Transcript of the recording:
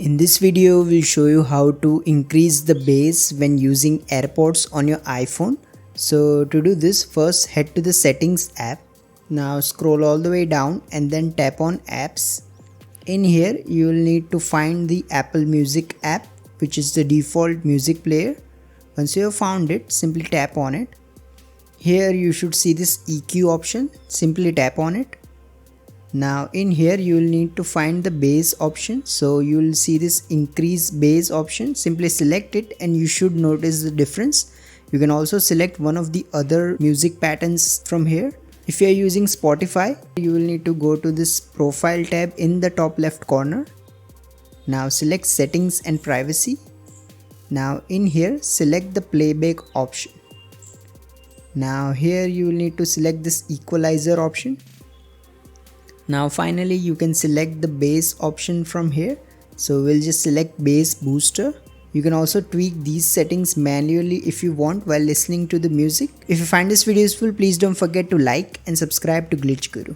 In this video, we'll show you how to increase the bass when using AirPods on your iPhone. So to do this, first head to the settings app. Now scroll all the way down and then tap on apps. In here, you will need to find the Apple Music app, which is the default music player. Once you have found it, simply tap on it. Here you should see this EQ option. Simply tap on it. Now in here you will need to find the bass option, so you will see this increase bass option. Simply select it and you should notice the difference. You can also select one of the other music patterns from here. If you are using Spotify, you will need to go to this profile tab in the top left corner. Now select settings and privacy. Now in here select the playback option. Now here you will need to select this equalizer option. Now finally you can select the bass option from here. So we'll just select bass booster. You can also tweak these settings manually if you want while listening to the music. If you find this video useful, please don't forget to like and subscribe to Glitch Guru.